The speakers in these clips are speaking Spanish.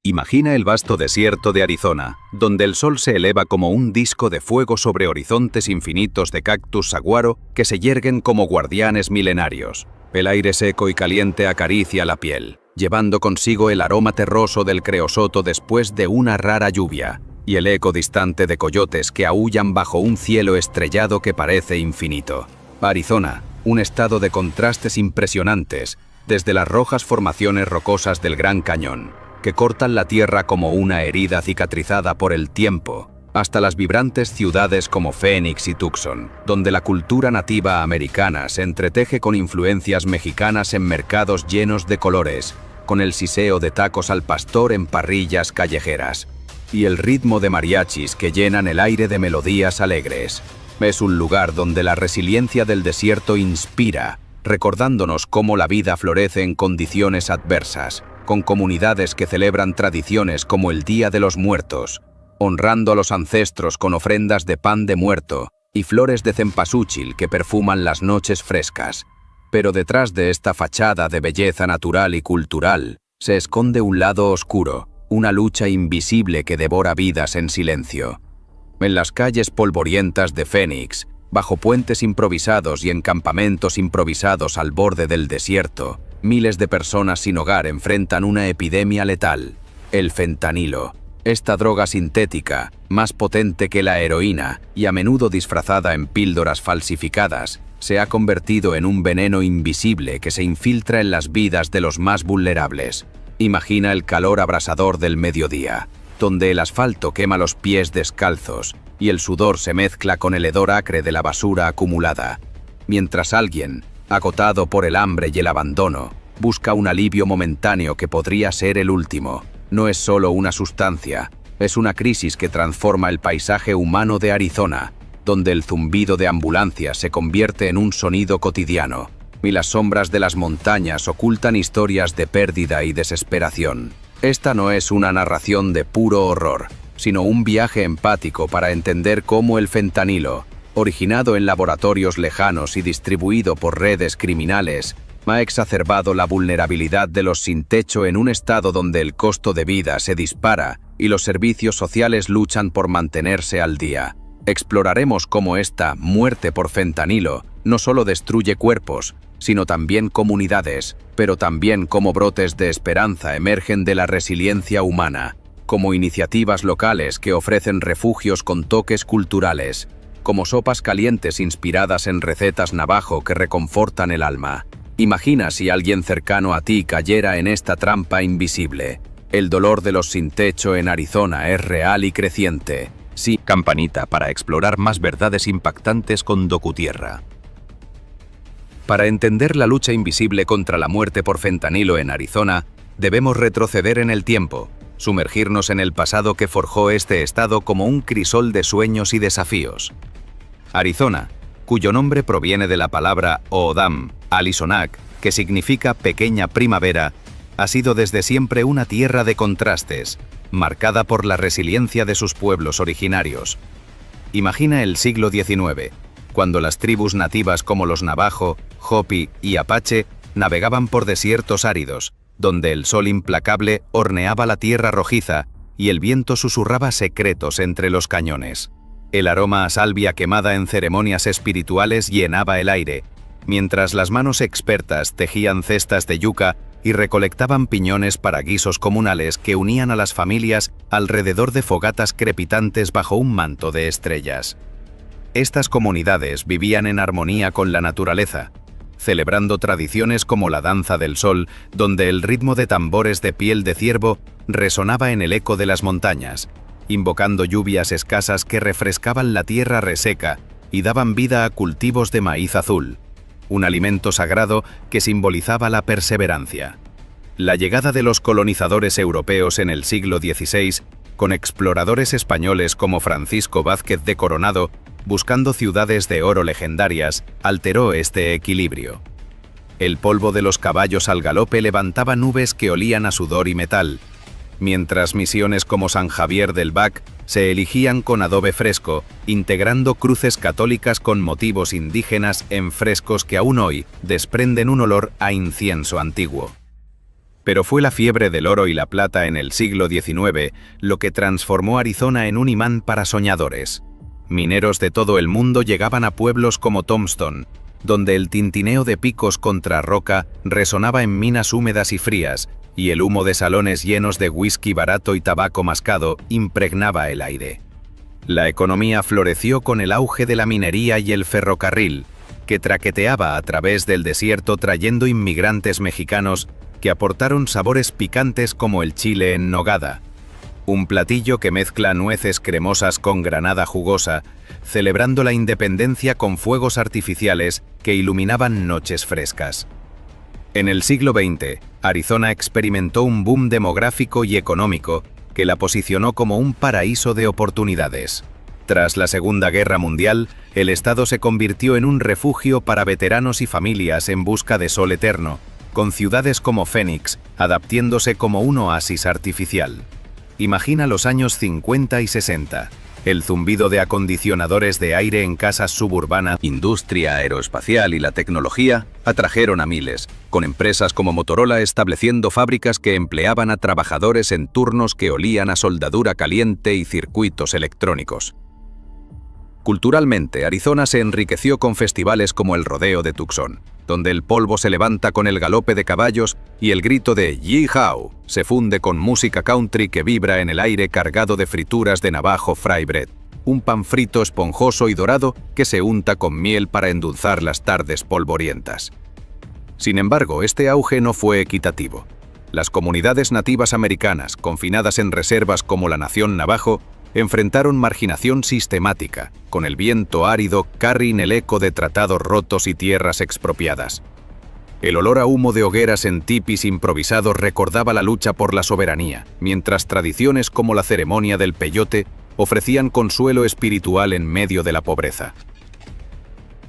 Imagina el vasto desierto de Arizona, donde el sol se eleva como un disco de fuego sobre horizontes infinitos de cactus saguaro que se yerguen como guardianes milenarios. El aire seco y caliente acaricia la piel, llevando consigo el aroma terroso del creosoto después de una rara lluvia, y el eco distante de coyotes que aúllan bajo un cielo estrellado que parece infinito. Arizona, un estado de contrastes impresionantes, desde las rojas formaciones rocosas del Gran Cañón, que cortan la tierra como una herida cicatrizada por el tiempo, hasta las vibrantes ciudades como Phoenix y Tucson, donde la cultura nativa americana se entreteje con influencias mexicanas en mercados llenos de colores, con el siseo de tacos al pastor en parrillas callejeras, y el ritmo de mariachis que llenan el aire de melodías alegres. Es un lugar donde la resiliencia del desierto inspira, recordándonos cómo la vida florece en condiciones adversas, con comunidades que celebran tradiciones como el Día de los Muertos, honrando a los ancestros con ofrendas de pan de muerto y flores de cempasúchil que perfuman las noches frescas. Pero detrás de esta fachada de belleza natural y cultural, se esconde un lado oscuro, una lucha invisible que devora vidas en silencio. En las calles polvorientas de Phoenix, bajo puentes improvisados y en campamentos improvisados al borde del desierto, miles de personas sin hogar enfrentan una epidemia letal: el fentanilo. Esta droga sintética, más potente que la heroína y a menudo disfrazada en píldoras falsificadas, se ha convertido en un veneno invisible que se infiltra en las vidas de los más vulnerables. Imagina el calor abrasador del mediodía, donde el asfalto quema los pies descalzos y el sudor se mezcla con el hedor acre de la basura acumulada, mientras alguien, agotado por el hambre y el abandono, busca un alivio momentáneo que podría ser el último. No es solo una sustancia, es una crisis que transforma el paisaje humano de Arizona, donde el zumbido de ambulancias se convierte en un sonido cotidiano, y las sombras de las montañas ocultan historias de pérdida y desesperación. Esta no es una narración de puro horror, sino un viaje empático para entender cómo el fentanilo, originado en laboratorios lejanos y distribuido por redes criminales, ha exacerbado la vulnerabilidad de los sin techo en un estado donde el costo de vida se dispara y los servicios sociales luchan por mantenerse al día. Exploraremos cómo esta muerte por fentanilo no solo destruye cuerpos, sino también comunidades, pero también cómo brotes de esperanza emergen de la resiliencia humana, como iniciativas locales que ofrecen refugios con toques culturales, como sopas calientes inspiradas en recetas navajo que reconfortan el alma. Imagina si alguien cercano a ti cayera en esta trampa invisible. El dolor de los sin techo en Arizona es real y creciente. Sí, campanita para explorar más verdades impactantes con DocuTierra. Para entender la lucha invisible contra la muerte por fentanilo en Arizona, debemos retroceder en el tiempo, sumergirnos en el pasado que forjó este estado como un crisol de sueños y desafíos. Arizona, cuyo nombre proviene de la palabra O'odham, Alisonac, que significa pequeña primavera, ha sido desde siempre una tierra de contrastes, marcada por la resiliencia de sus pueblos originarios. Imagina el siglo XIX, cuando las tribus nativas como los Navajo, Hopi y Apache navegaban por desiertos áridos, donde el sol implacable horneaba la tierra rojiza y el viento susurraba secretos entre los cañones. El aroma a salvia quemada en ceremonias espirituales llenaba el aire, mientras las manos expertas tejían cestas de yuca y recolectaban piñones para guisos comunales que unían a las familias alrededor de fogatas crepitantes bajo un manto de estrellas. Estas comunidades vivían en armonía con la naturaleza, celebrando tradiciones como la danza del sol, donde el ritmo de tambores de piel de ciervo resonaba en el eco de las montañas, invocando lluvias escasas que refrescaban la tierra reseca y daban vida a cultivos de maíz azul, un alimento sagrado que simbolizaba la perseverancia. La llegada de los colonizadores europeos en el siglo XVI, con exploradores españoles como Francisco Vázquez de Coronado, buscando ciudades de oro legendarias, alteró este equilibrio. El polvo de los caballos al galope levantaba nubes que olían a sudor y metal, mientras misiones como San Javier del Bac se erigían con adobe fresco, integrando cruces católicas con motivos indígenas en frescos que aún hoy desprenden un olor a incienso antiguo. Pero fue la fiebre del oro y la plata en el siglo XIX lo que transformó Arizona en un imán para soñadores. Mineros de todo el mundo llegaban a pueblos como Tombstone, donde el tintineo de picos contra roca resonaba en minas húmedas y frías, y el humo de salones llenos de whisky barato y tabaco mascado impregnaba el aire. La economía floreció con el auge de la minería y el ferrocarril, que traqueteaba a través del desierto trayendo inmigrantes mexicanos que aportaron sabores picantes como el chile en nogada, un platillo que mezcla nueces cremosas con granada jugosa, celebrando la independencia con fuegos artificiales que iluminaban noches frescas. En el siglo XX, Arizona experimentó un boom demográfico y económico que la posicionó como un paraíso de oportunidades. Tras la Segunda Guerra Mundial, el estado se convirtió en un refugio para veteranos y familias en busca de sol eterno, con ciudades como Phoenix adaptándose como un oasis artificial. Imagina los años 50 y 60. El zumbido de acondicionadores de aire en casas suburbanas, industria aeroespacial y la tecnología atrajeron a miles, con empresas como Motorola estableciendo fábricas que empleaban a trabajadores en turnos que olían a soldadura caliente y circuitos electrónicos. Culturalmente, Arizona se enriqueció con festivales como el Rodeo de Tucson, donde el polvo se levanta con el galope de caballos y el grito de "Yee-haw" se funde con música country que vibra en el aire cargado de frituras de Navajo Fry Bread, un pan frito esponjoso y dorado que se unta con miel para endulzar las tardes polvorientas. Sin embargo, este auge no fue equitativo. Las comunidades nativas americanas, confinadas en reservas como la Nación Navajo, enfrentaron marginación sistemática, con el viento árido carrion el eco de tratados rotos y tierras expropiadas. El olor a humo de hogueras en tipis improvisados recordaba la lucha por la soberanía, mientras tradiciones como la ceremonia del peyote ofrecían consuelo espiritual en medio de la pobreza.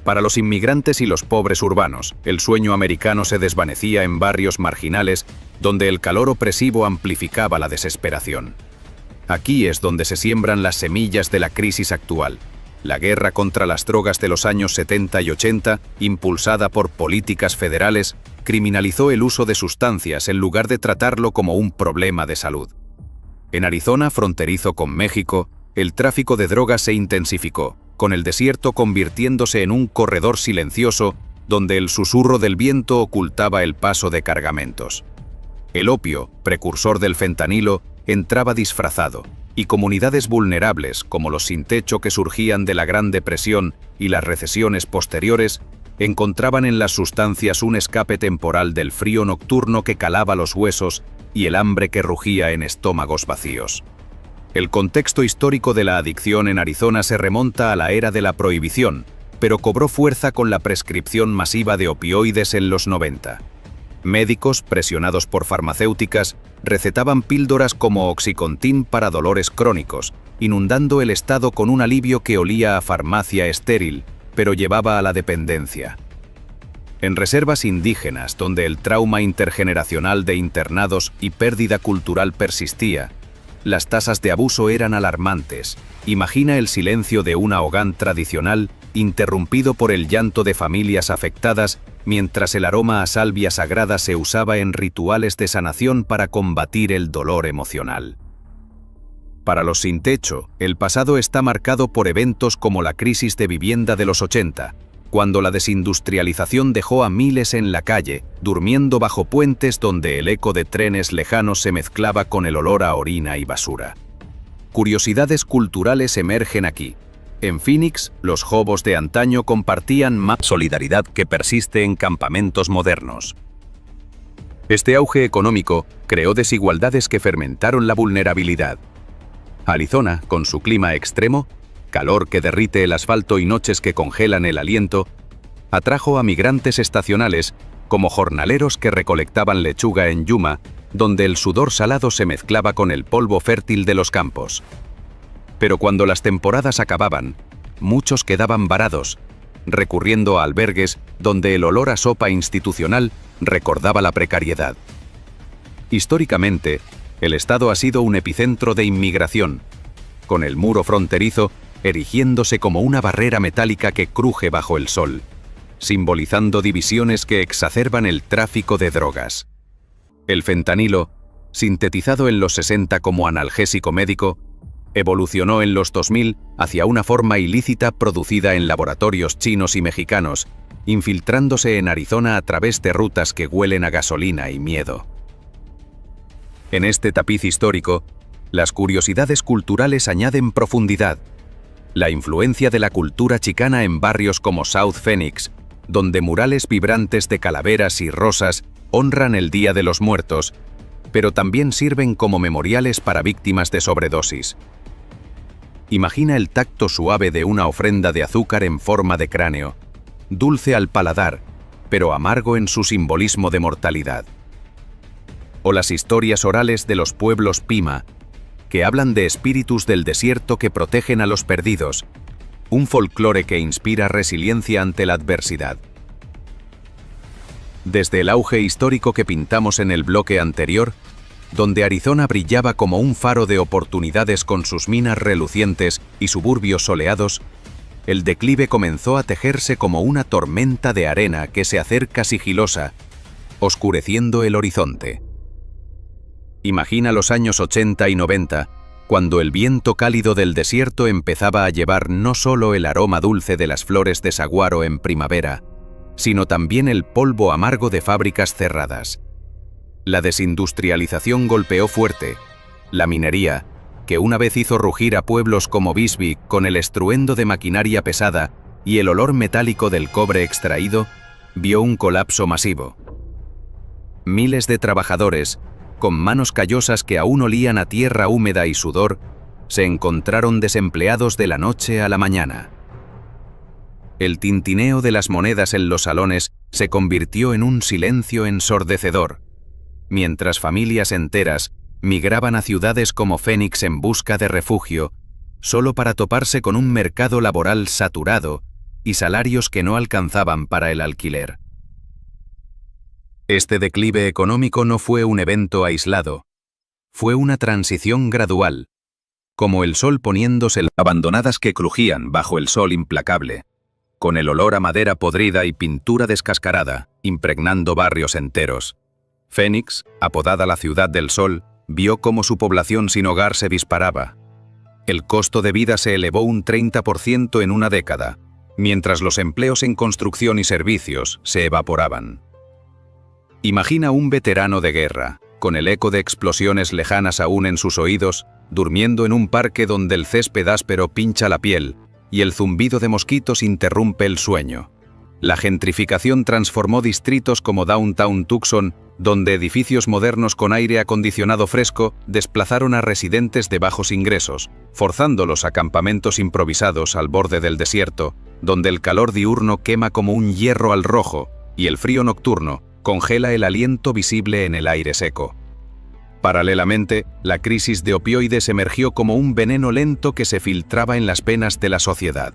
Para los inmigrantes y los pobres urbanos, el sueño americano se desvanecía en barrios marginales donde el calor opresivo amplificaba la desesperación. Aquí es donde se siembran las semillas de la crisis actual. La guerra contra las drogas de los años 70 y 80, impulsada por políticas federales, criminalizó el uso de sustancias en lugar de tratarlo como un problema de salud. En Arizona, fronterizo con México, el tráfico de drogas se intensificó, con el desierto convirtiéndose en un corredor silencioso donde el susurro del viento ocultaba el paso de cargamentos. El opio, precursor del fentanilo, entraba disfrazado, y comunidades vulnerables, como los sin techo que surgían de la Gran Depresión y las recesiones posteriores, encontraban en las sustancias un escape temporal del frío nocturno que calaba los huesos y el hambre que rugía en estómagos vacíos. El contexto histórico de la adicción en Arizona se remonta a la era de la prohibición, pero cobró fuerza con la prescripción masiva de opioides en los 90. Médicos, presionados por farmacéuticas, recetaban píldoras como Oxycontin para dolores crónicos, inundando el estado con un alivio que olía a farmacia estéril, pero llevaba a la dependencia. En reservas indígenas, donde el trauma intergeneracional de internados y pérdida cultural persistía, las tasas de abuso eran alarmantes. Imagina el silencio de un ahogán tradicional, interrumpido por el llanto de familias afectadas, mientras el aroma a salvia sagrada se usaba en rituales de sanación para combatir el dolor emocional. Para los sin techo, el pasado está marcado por eventos como la crisis de vivienda de los 80, cuando la desindustrialización dejó a miles en la calle, durmiendo bajo puentes donde el eco de trenes lejanos se mezclaba con el olor a orina y basura. Curiosidades culturales emergen aquí. En Phoenix, los hobos de antaño compartían más solidaridad que persiste en campamentos modernos. Este auge económico creó desigualdades que fermentaron la vulnerabilidad. Arizona, con su clima extremo, calor que derrite el asfalto y noches que congelan el aliento, atrajo a migrantes estacionales como jornaleros que recolectaban lechuga en Yuma, donde el sudor salado se mezclaba con el polvo fértil de los campos. Pero cuando las temporadas acababan, muchos quedaban varados, recurriendo a albergues donde el olor a sopa institucional recordaba la precariedad. Históricamente, el estado ha sido un epicentro de inmigración, con el muro fronterizo erigiéndose como una barrera metálica que cruje bajo el sol, simbolizando divisiones que exacerban el tráfico de drogas. El fentanilo, sintetizado en los 60 como analgésico médico, evolucionó en los 2000 hacia una forma ilícita producida en laboratorios chinos y mexicanos, infiltrándose en Arizona a través de rutas que huelen a gasolina y miedo. En este tapiz histórico, las curiosidades culturales añaden profundidad. La influencia de la cultura chicana en barrios como South Phoenix, donde murales vibrantes de calaveras y rosas honran el Día de los Muertos, pero también sirven como memoriales para víctimas de sobredosis. Imagina el tacto suave de una ofrenda de azúcar en forma de cráneo, dulce al paladar, pero amargo en su simbolismo de mortalidad. O las historias orales de los pueblos Pima, que hablan de espíritus del desierto que protegen a los perdidos, un folclore que inspira resiliencia ante la adversidad. Desde el auge histórico que pintamos en el bloque anterior, donde Arizona brillaba como un faro de oportunidades con sus minas relucientes y suburbios soleados, el declive comenzó a tejerse como una tormenta de arena que se acerca sigilosa, oscureciendo el horizonte. Imagina los años 80 y 90, cuando el viento cálido del desierto empezaba a llevar no solo el aroma dulce de las flores de saguaro en primavera, sino también el polvo amargo de fábricas cerradas. La desindustrialización golpeó fuerte. La minería, que una vez hizo rugir a pueblos como Bisbee con el estruendo de maquinaria pesada y el olor metálico del cobre extraído, vio un colapso masivo. Miles de trabajadores, con manos callosas que aún olían a tierra húmeda y sudor, se encontraron desempleados de la noche a la mañana. El tintineo de las monedas en los salones se convirtió en un silencio ensordecedor, mientras familias enteras migraban a ciudades como Phoenix en busca de refugio, solo para toparse con un mercado laboral saturado y salarios que no alcanzaban para el alquiler. Este declive económico no fue un evento aislado, fue una transición gradual, como el sol poniéndose abandonadas que crujían bajo el sol implacable, con el olor a madera podrida y pintura descascarada, impregnando barrios enteros. Phoenix, apodada la Ciudad del Sol, vio cómo su población sin hogar se disparaba. El costo de vida se elevó un 30% en una década, mientras los empleos en construcción y servicios se evaporaban. Imagina un veterano de guerra, con el eco de explosiones lejanas aún en sus oídos, durmiendo en un parque donde el césped áspero pincha la piel y el zumbido de mosquitos interrumpe el sueño. La gentrificación transformó distritos como Downtown Tucson, donde edificios modernos con aire acondicionado fresco desplazaron a residentes de bajos ingresos, forzándolos a campamentos improvisados al borde del desierto, donde el calor diurno quema como un hierro al rojo y el frío nocturno congela el aliento visible en el aire seco. Paralelamente, la crisis de opioides emergió como un veneno lento que se filtraba en las venas de la sociedad.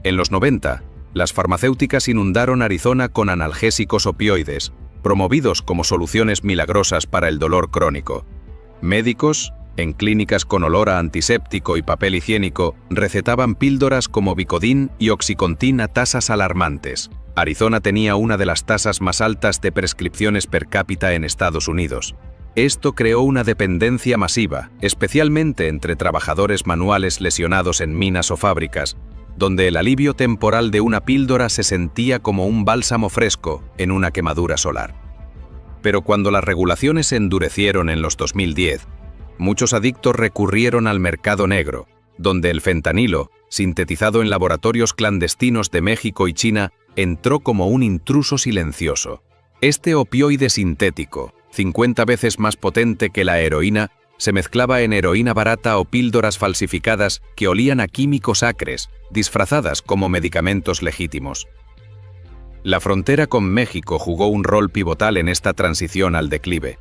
En los 90, las farmacéuticas inundaron Arizona con analgésicos opioides, promovidos como soluciones milagrosas para el dolor crónico. Médicos, en clínicas con olor a antiséptico y papel higiénico, recetaban píldoras como Vicodin y Oxycontin a tasas alarmantes. Arizona tenía una de las tasas más altas de prescripciones per cápita en Estados Unidos. Esto creó una dependencia masiva, especialmente entre trabajadores manuales lesionados en minas o fábricas, donde el alivio temporal de una píldora se sentía como un bálsamo fresco en una quemadura solar. Pero cuando las regulaciones se endurecieron en los 2010, muchos adictos recurrieron al mercado negro, donde el fentanilo, sintetizado en laboratorios clandestinos de México y China, entró como un intruso silencioso. Este opioide sintético, 50 veces más potente que la heroína, se mezclaba en heroína barata o píldoras falsificadas que olían a químicos acres, disfrazadas como medicamentos legítimos. La frontera con México jugó un rol pivotal en esta transición al declive.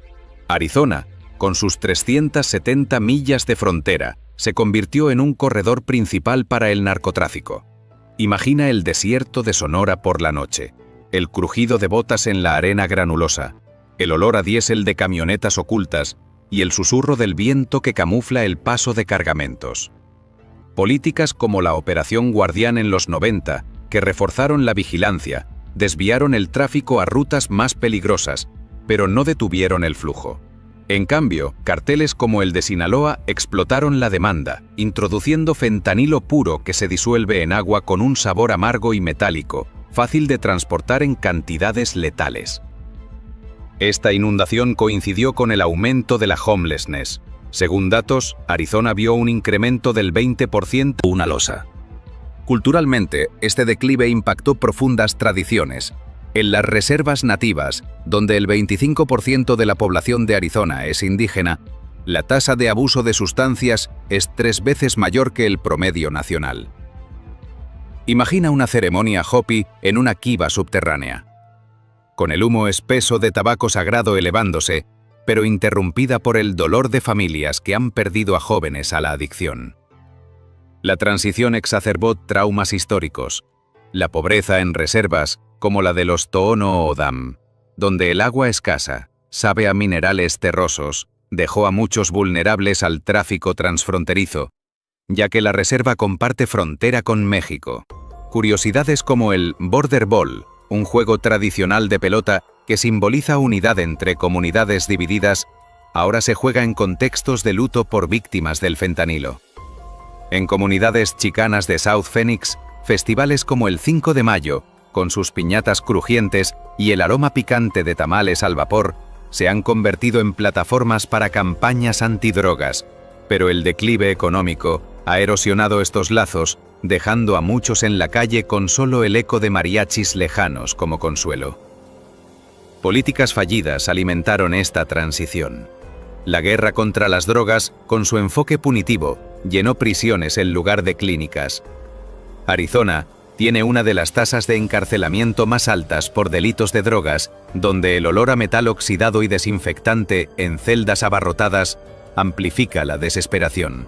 Arizona, con sus 370 millas de frontera, se convirtió en un corredor principal para el narcotráfico. Imagina el desierto de Sonora por la noche, el crujido de botas en la arena granulosa, el olor a diésel de camionetas ocultas y el susurro del viento que camufla el paso de cargamentos. Políticas como la Operación Guardián en los 90, que reforzaron la vigilancia, desviaron el tráfico a rutas más peligrosas, pero no detuvieron el flujo. En cambio, carteles como el de Sinaloa explotaron la demanda, introduciendo fentanilo puro que se disuelve en agua con un sabor amargo y metálico, fácil de transportar en cantidades letales. Esta inundación coincidió con el aumento de la homelessness. Según datos, Arizona vio un incremento del 20%. Una losa. Culturalmente, este declive impactó profundas tradiciones. En las reservas nativas, donde el 25% de la población de Arizona es indígena, la tasa de abuso de sustancias es 3 veces mayor que el promedio nacional. Imagina una ceremonia Hopi en una kiva subterránea, con el humo espeso de tabaco sagrado elevándose, pero interrumpida por el dolor de familias que han perdido a jóvenes a la adicción. La transición exacerbó traumas históricos. La pobreza en reservas, como la de los Tohono O'odham, donde el agua escasa, sabe a minerales terrosos, dejó a muchos vulnerables al tráfico transfronterizo, ya que la reserva comparte frontera con México. Curiosidades como el Border Ball, un juego tradicional de pelota que simboliza unidad entre comunidades divididas, ahora se juega en contextos de luto por víctimas del fentanilo. En comunidades chicanas de South Phoenix, festivales como el 5 de mayo, con sus piñatas crujientes y el aroma picante de tamales al vapor, se han convertido en plataformas para campañas antidrogas, pero el declive económico ha erosionado estos lazos, dejando a muchos en la calle con solo el eco de mariachis lejanos como consuelo. Políticas fallidas alimentaron esta transición. La guerra contra las drogas, con su enfoque punitivo, llenó prisiones en lugar de clínicas. Arizona tiene una de las tasas de encarcelamiento más altas por delitos de drogas, donde el olor a metal oxidado y desinfectante en celdas abarrotadas amplifica la desesperación.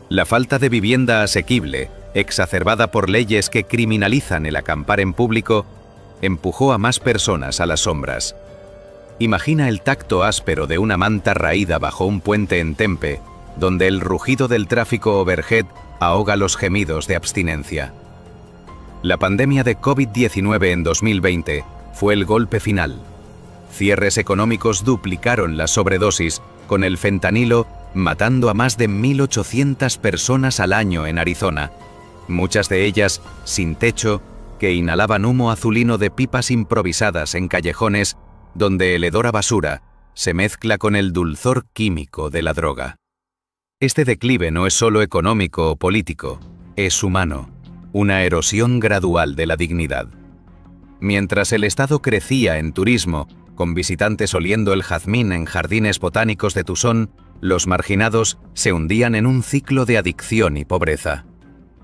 La falta de vivienda asequible, exacerbada por leyes que criminalizan el acampar en público, empujó a más personas a las sombras. Imagina el tacto áspero de una manta raída bajo un puente en Tempe, donde el rugido del tráfico overhead ahoga los gemidos de abstinencia. La pandemia de COVID-19 en 2020 fue el golpe final. Cierres económicos duplicaron la sobredosis, con el fentanilo matando a más de 1.800 personas al año en Arizona, muchas de ellas sin techo, que inhalaban humo azulino de pipas improvisadas en callejones donde el hedor a basura se mezcla con el dulzor químico de la droga. Este declive no es solo económico o político, es humano, una erosión gradual de la dignidad. Mientras el estado crecía en turismo, con visitantes oliendo el jazmín en jardines botánicos de Tucson, los marginados se hundían en un ciclo de adicción y pobreza.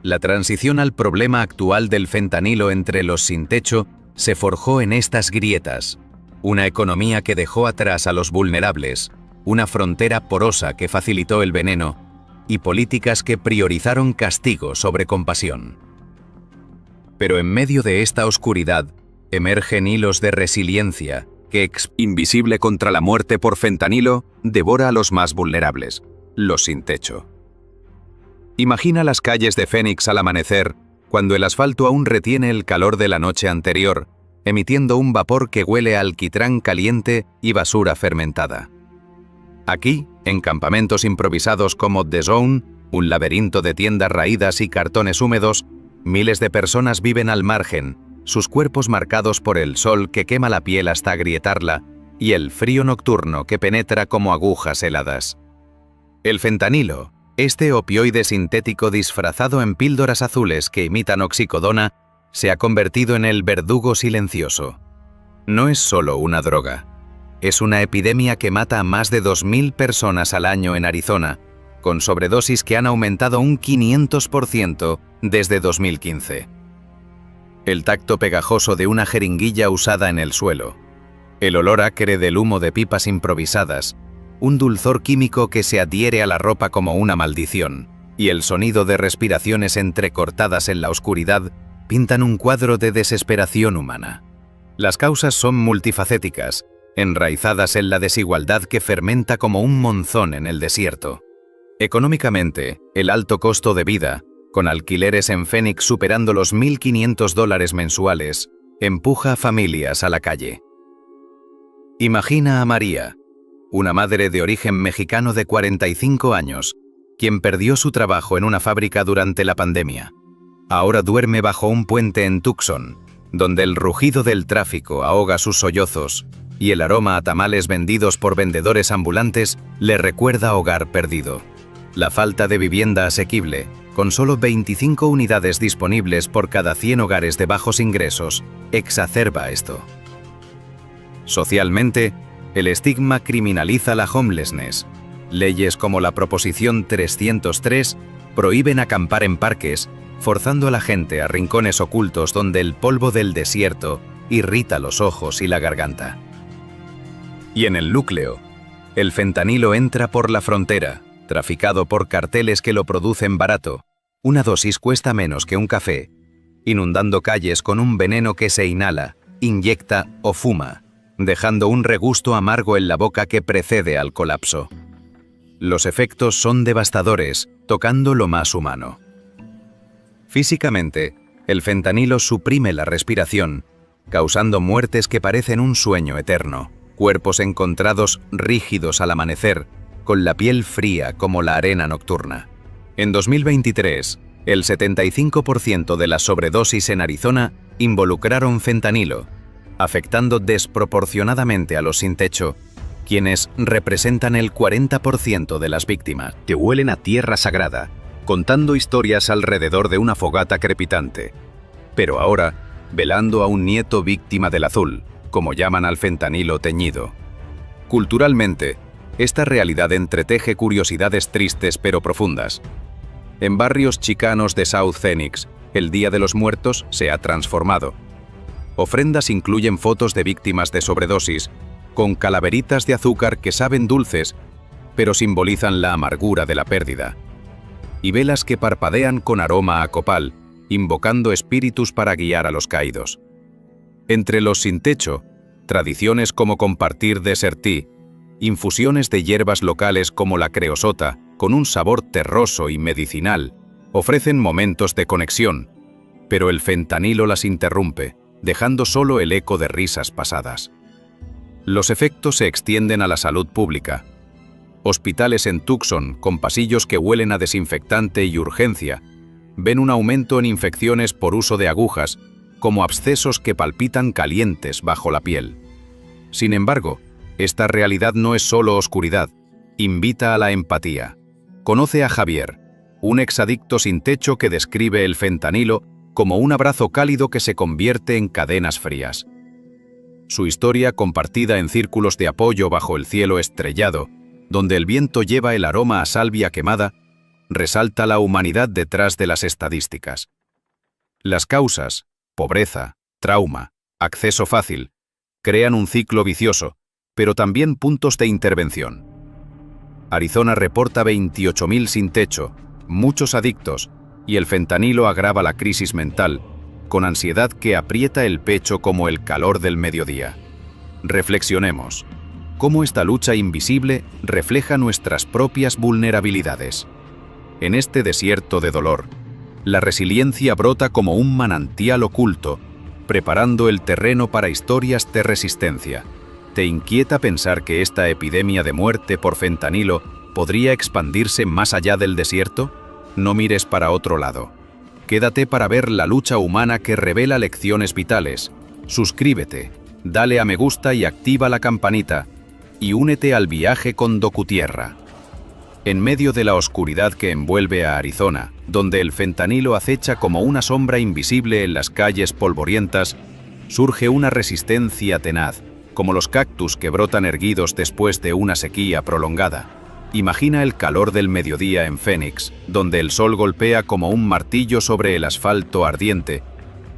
La transición al problema actual del fentanilo entre los sin techo se forjó en estas grietas. Una economía que dejó atrás a los vulnerables, una frontera porosa que facilitó el veneno y políticas que priorizaron castigo sobre compasión. Pero en medio de esta oscuridad emergen hilos de resiliencia que, invisible contra la muerte por fentanilo, devora a los más vulnerables, los sin techo. Imagina las calles de Phoenix al amanecer, cuando el asfalto aún retiene el calor de la noche anterior, emitiendo un vapor que huele a alquitrán caliente y basura fermentada. Aquí, en campamentos improvisados como The Zone, un laberinto de tiendas raídas y cartones húmedos, miles de personas viven al margen, sus cuerpos marcados por el sol que quema la piel hasta agrietarla y el frío nocturno que penetra como agujas heladas. El fentanilo, este opioide sintético disfrazado en píldoras azules que imitan oxicodona, se ha convertido en el verdugo silencioso. No es solo una droga, es una epidemia que mata a más de 2.000 personas al año en Arizona, con sobredosis que han aumentado un 500% desde 2015. El tacto pegajoso de una jeringuilla usada en el suelo, el olor acre del humo de pipas improvisadas, un dulzor químico que se adhiere a la ropa como una maldición, y el sonido de respiraciones entrecortadas en la oscuridad pintan un cuadro de desesperación humana. Las causas son multifacéticas, enraizadas en la desigualdad que fermenta como un monzón en el desierto. Económicamente, el alto costo de vida, con alquileres en Phoenix superando los $1.500 mensuales, empuja a familias a la calle. Imagina a María, una madre de origen mexicano de 45 años, quien perdió su trabajo en una fábrica durante la pandemia. Ahora duerme bajo un puente en Tucson, donde el rugido del tráfico ahoga sus sollozos y el aroma a tamales vendidos por vendedores ambulantes le recuerda hogar perdido. La falta de vivienda asequible, con solo 25 unidades disponibles por cada 100 hogares de bajos ingresos, exacerba esto. Socialmente, el estigma criminaliza la homelessness. Leyes como la Proposición 303 prohíben acampar en parques, forzando a la gente a rincones ocultos donde el polvo del desierto irrita los ojos y la garganta. Y en el núcleo, el fentanilo entra por la frontera, traficado por carteles que lo producen barato. Una dosis cuesta menos que un café, inundando calles con un veneno que se inhala, inyecta o fuma, dejando un regusto amargo en la boca que precede al colapso. Los efectos son devastadores, tocando lo más humano. Físicamente, el fentanilo suprime la respiración, causando muertes que parecen un sueño eterno, cuerpos encontrados rígidos al amanecer, con la piel fría como la arena nocturna. En 2023, el 75% de las sobredosis en Arizona involucraron fentanilo, afectando desproporcionadamente a los sin techo, quienes representan el 40% de las víctimas. Que huelen a tierra sagrada, contando historias alrededor de una fogata crepitante. Pero ahora, velando a un nieto víctima del azul, como llaman al fentanilo teñido. Culturalmente, esta realidad entreteje curiosidades tristes pero profundas. En barrios chicanos de South Phoenix, el Día de los Muertos se ha transformado. Ofrendas incluyen fotos de víctimas de sobredosis, con calaveritas de azúcar que saben dulces, pero simbolizan la amargura de la pérdida. Y velas que parpadean con aroma a copal, invocando espíritus para guiar a los caídos. Entre los sin techo, tradiciones como compartir dessert tea, infusiones de hierbas locales como la creosota, con un sabor terroso y medicinal, ofrecen momentos de conexión, pero el fentanilo las interrumpe, dejando solo el eco de risas pasadas. Los efectos se extienden a la salud pública. Hospitales en Tucson, con pasillos que huelen a desinfectante y urgencia, ven un aumento en infecciones por uso de agujas, como abscesos que palpitan calientes bajo la piel. Sin embargo, esta realidad no es solo oscuridad, invita a la empatía. Conoce a Javier, un exadicto sin techo que describe el fentanilo como un abrazo cálido que se convierte en cadenas frías. Su historia, compartida en círculos de apoyo bajo el cielo estrellado, donde el viento lleva el aroma a salvia quemada, resalta la humanidad detrás de las estadísticas. Las causas, pobreza, trauma, acceso fácil, crean un ciclo vicioso, pero también puntos de intervención. Arizona reporta 28.000 sin techo, muchos adictos, y el fentanilo agrava la crisis mental, con ansiedad que aprieta el pecho como el calor del mediodía. Reflexionemos. ¿Cómo esta lucha invisible refleja nuestras propias vulnerabilidades? En este desierto de dolor, la resiliencia brota como un manantial oculto, preparando el terreno para historias de resistencia. ¿Te inquieta pensar que esta epidemia de muerte por fentanilo podría expandirse más allá del desierto? No mires para otro lado. Quédate para ver la lucha humana que revela lecciones vitales. Suscríbete, dale a me gusta y activa la campanita, y únete al viaje con DocuTierra. En medio de la oscuridad que envuelve a Arizona, donde el fentanilo acecha como una sombra invisible en las calles polvorientas, surge una resistencia tenaz, como los cactus que brotan erguidos después de una sequía prolongada. Imagina el calor del mediodía en Phoenix, donde el sol golpea como un martillo sobre el asfalto ardiente,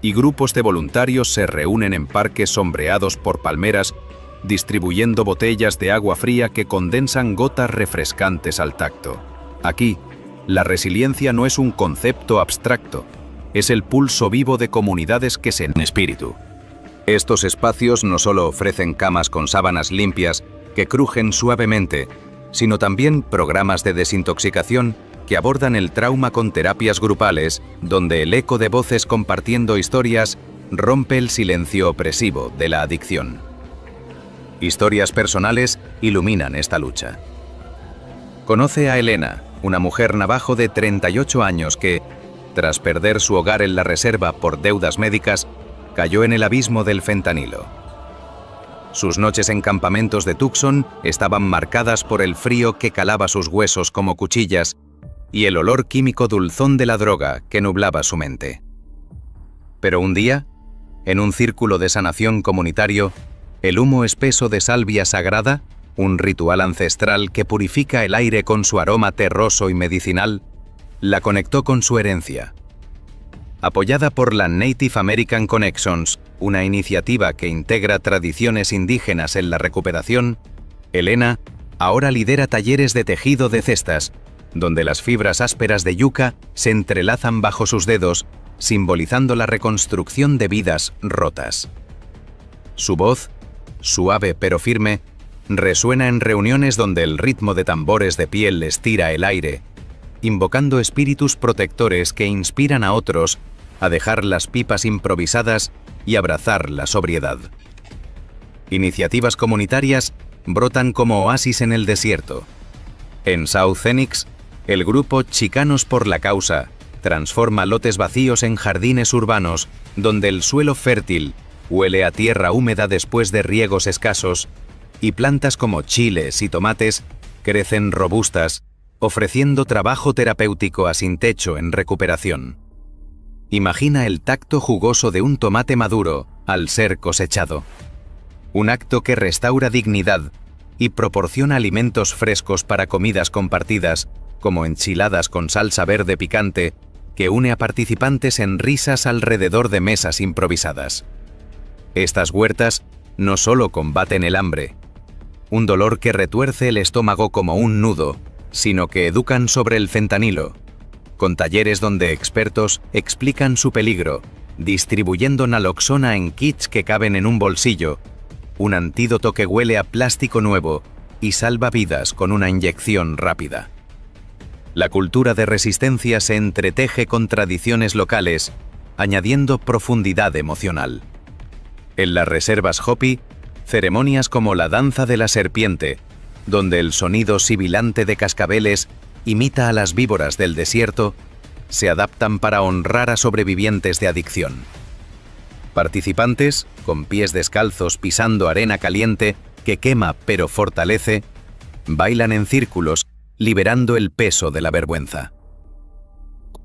y grupos de voluntarios se reúnen en parques sombreados por palmeras, distribuyendo botellas de agua fría que condensan gotas refrescantes al tacto. Aquí, la resiliencia no es un concepto abstracto, es el pulso vivo de comunidades que se en espíritu. Estos espacios no solo ofrecen camas con sábanas limpias que crujen suavemente, sino también programas de desintoxicación que abordan el trauma con terapias grupales, donde el eco de voces compartiendo historias rompe el silencio opresivo de la adicción. Historias personales iluminan esta lucha. Conoce a Elena, una mujer navajo de 38 años que, tras perder su hogar en la reserva por deudas médicas, cayó en el abismo del fentanilo. Sus noches en campamentos de Tucson estaban marcadas por el frío que calaba sus huesos como cuchillas y el olor químico dulzón de la droga que nublaba su mente. Pero un día, en un círculo de sanación comunitario, el humo espeso de salvia sagrada, un ritual ancestral que purifica el aire con su aroma terroso y medicinal, la conectó con su herencia. Apoyada por la Native American Connections, una iniciativa que integra tradiciones indígenas en la recuperación, Elena ahora lidera talleres de tejido de cestas, donde las fibras ásperas de yuca se entrelazan bajo sus dedos, simbolizando la reconstrucción de vidas rotas. Su voz, suave pero firme, resuena en reuniones donde el ritmo de tambores de piel estira el aire, invocando espíritus protectores que inspiran a otros a dejar las pipas improvisadas y abrazar la sobriedad. Iniciativas comunitarias brotan como oasis en el desierto. En South Phoenix, el grupo Chicanos por la Causa transforma lotes vacíos en jardines urbanos donde el suelo fértil huele a tierra húmeda después de riegos escasos y plantas como chiles y tomates crecen robustas, ofreciendo trabajo terapéutico a sin techo en recuperación. Imagina el tacto jugoso de un tomate maduro al ser cosechado. Un acto que restaura dignidad y proporciona alimentos frescos para comidas compartidas, como enchiladas con salsa verde picante, que une a participantes en risas alrededor de mesas improvisadas. Estas huertas no solo combaten el hambre, un dolor que retuerce el estómago como un nudo, sino que educan sobre el fentanilo, con talleres donde expertos explican su peligro, distribuyendo naloxona en kits que caben en un bolsillo, un antídoto que huele a plástico nuevo y salva vidas con una inyección rápida. La cultura de resistencia se entreteje con tradiciones locales, añadiendo profundidad emocional. En las reservas Hopi, ceremonias como la danza de la serpiente, donde el sonido sibilante de cascabeles imita a las víboras del desierto, se adaptan para honrar a sobrevivientes de adicción. Participantes, con pies descalzos pisando arena caliente que quema pero fortalece, bailan en círculos, liberando el peso de la vergüenza.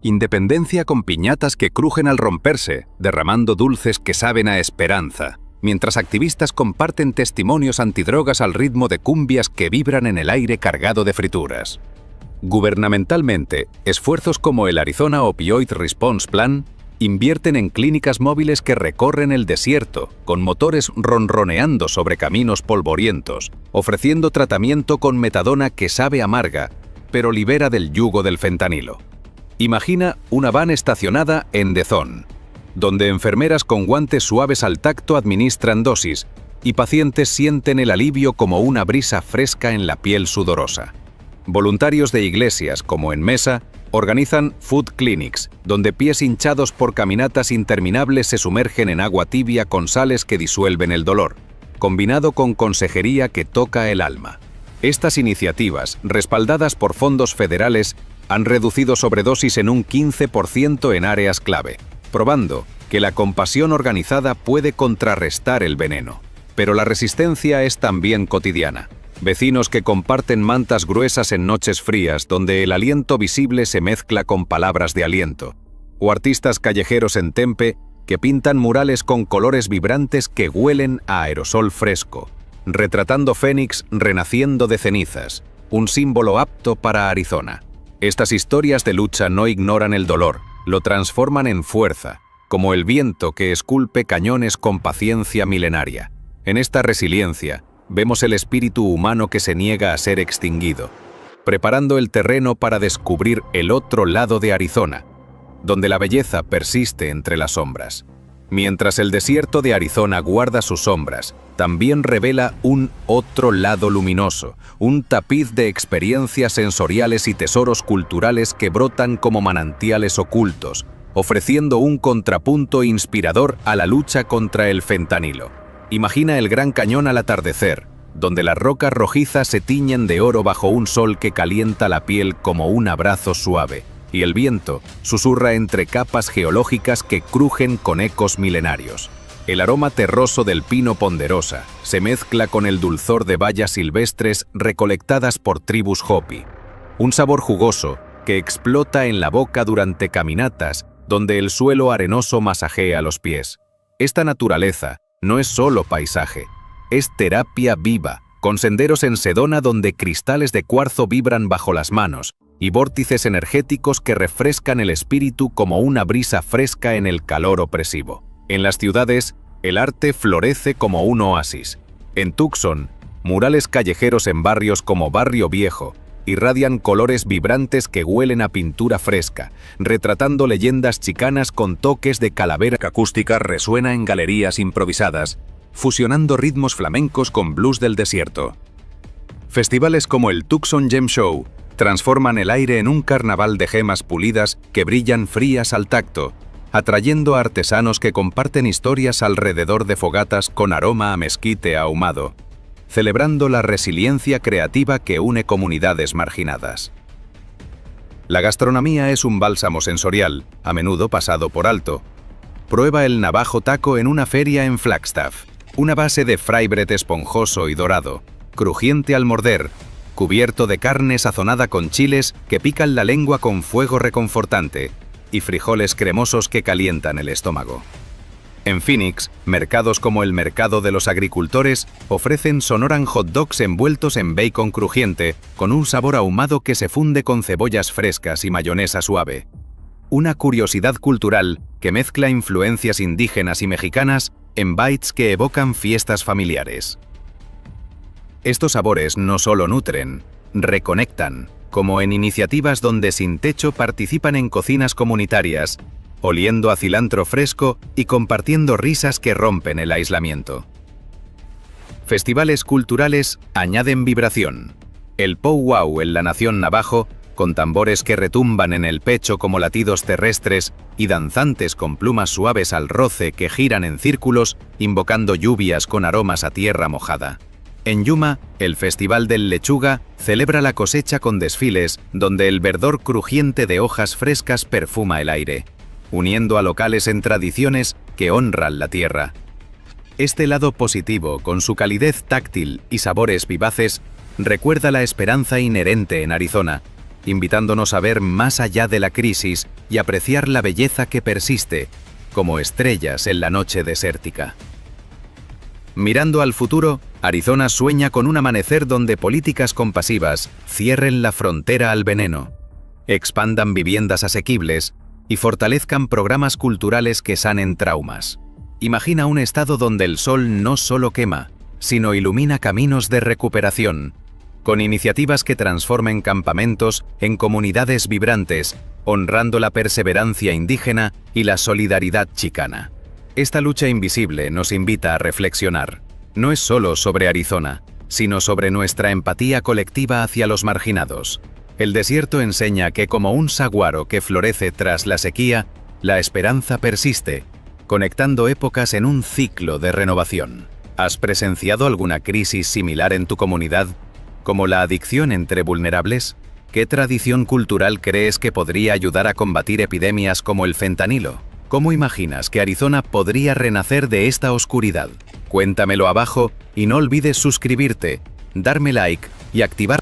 Independencia con piñatas que crujen al romperse, derramando dulces que saben a esperanza, mientras activistas comparten testimonios antidrogas al ritmo de cumbias que vibran en el aire cargado de frituras. Gubernamentalmente, esfuerzos como el Arizona Opioid Response Plan invierten en clínicas móviles que recorren el desierto, con motores ronroneando sobre caminos polvorientos, ofreciendo tratamiento con metadona que sabe amarga, pero libera del yugo del fentanilo. Imagina una van estacionada en Dezón, donde enfermeras con guantes suaves al tacto administran dosis y pacientes sienten el alivio como una brisa fresca en la piel sudorosa. Voluntarios de iglesias, como en Mesa, organizan food clinics, donde pies hinchados por caminatas interminables se sumergen en agua tibia con sales que disuelven el dolor, combinado con consejería que toca el alma. Estas iniciativas, respaldadas por fondos federales, han reducido sobredosis en un 15% en áreas clave, probando que la compasión organizada puede contrarrestar el veneno. Pero la resistencia es también cotidiana. Vecinos que comparten mantas gruesas en noches frías donde el aliento visible se mezcla con palabras de aliento. O artistas callejeros en Tempe que pintan murales con colores vibrantes que huelen a aerosol fresco, retratando Phoenix renaciendo de cenizas, un símbolo apto para Arizona. Estas historias de lucha no ignoran el dolor, lo transforman en fuerza, como el viento que esculpe cañones con paciencia milenaria. En esta resiliencia, vemos el espíritu humano que se niega a ser extinguido, preparando el terreno para descubrir el otro lado de Arizona, donde la belleza persiste entre las sombras. Mientras el desierto de Arizona guarda sus sombras, también revela un otro lado luminoso, un tapiz de experiencias sensoriales y tesoros culturales que brotan como manantiales ocultos, ofreciendo un contrapunto inspirador a la lucha contra el fentanilo. Imagina el Gran Cañón al atardecer, donde las rocas rojizas se tiñen de oro bajo un sol que calienta la piel como un abrazo suave, y el viento susurra entre capas geológicas que crujen con ecos milenarios. El aroma terroso del pino ponderosa se mezcla con el dulzor de bayas silvestres recolectadas por tribus Hopi. Un sabor jugoso que explota en la boca durante caminatas donde el suelo arenoso masajea los pies. Esta naturaleza no es solo paisaje, es terapia viva, con senderos en Sedona donde cristales de cuarzo vibran bajo las manos y vórtices energéticos que refrescan el espíritu como una brisa fresca en el calor opresivo. En las ciudades, el arte florece como un oasis. En Tucson, murales callejeros en barrios como Barrio Viejo irradian colores vibrantes que huelen a pintura fresca, retratando leyendas chicanas con toques de calavera. La acústica resuena en galerías improvisadas, fusionando ritmos flamencos con blues del desierto. Festivales como el Tucson Gem Show transforman el aire en un carnaval de gemas pulidas que brillan frías al tacto, atrayendo a artesanos que comparten historias alrededor de fogatas con aroma a mezquite ahumado, celebrando la resiliencia creativa que une comunidades marginadas. La gastronomía es un bálsamo sensorial, a menudo pasado por alto. Prueba el navajo taco en una feria en Flagstaff, una base de fry bread esponjoso y dorado, crujiente al morder, cubierto de carne sazonada con chiles que pican la lengua con fuego reconfortante y frijoles cremosos que calientan el estómago. En Phoenix, mercados como el Mercado de los Agricultores ofrecen Sonoran hot dogs envueltos en bacon crujiente, con un sabor ahumado que se funde con cebollas frescas y mayonesa suave. Una curiosidad cultural que mezcla influencias indígenas y mexicanas en bites que evocan fiestas familiares. Estos sabores no solo nutren, reconectan, como en iniciativas donde Sin Techo participan en cocinas comunitarias, oliendo a cilantro fresco y compartiendo risas que rompen el aislamiento. Festivales culturales añaden vibración. El powwow en la nación navajo, con tambores que retumban en el pecho como latidos terrestres y danzantes con plumas suaves al roce que giran en círculos, invocando lluvias con aromas a tierra mojada. En Yuma, el Festival del Lechuga celebra la cosecha con desfiles donde el verdor crujiente de hojas frescas perfuma el aire, uniendo a locales en tradiciones que honran la tierra. Este lado positivo, con su calidez táctil y sabores vivaces, recuerda la esperanza inherente en Arizona, invitándonos a ver más allá de la crisis y apreciar la belleza que persiste, como estrellas en la noche desértica. Mirando al futuro, Arizona sueña con un amanecer donde políticas compasivas cierren la frontera al veneno, expandan viviendas asequibles y fortalezcan programas culturales que sanen traumas. Imagina un estado donde el sol no solo quema, sino ilumina caminos de recuperación, con iniciativas que transformen campamentos en comunidades vibrantes, honrando la perseverancia indígena y la solidaridad chicana. Esta lucha invisible nos invita a reflexionar. No es solo sobre Arizona, sino sobre nuestra empatía colectiva hacia los marginados. El desierto enseña que como un saguaro que florece tras la sequía, la esperanza persiste, conectando épocas en un ciclo de renovación. ¿Has presenciado alguna crisis similar en tu comunidad, como la adicción entre vulnerables? ¿Qué tradición cultural crees que podría ayudar a combatir epidemias como el fentanilo? ¿Cómo imaginas que Arizona podría renacer de esta oscuridad? Cuéntamelo abajo y no olvides suscribirte, darme like y activar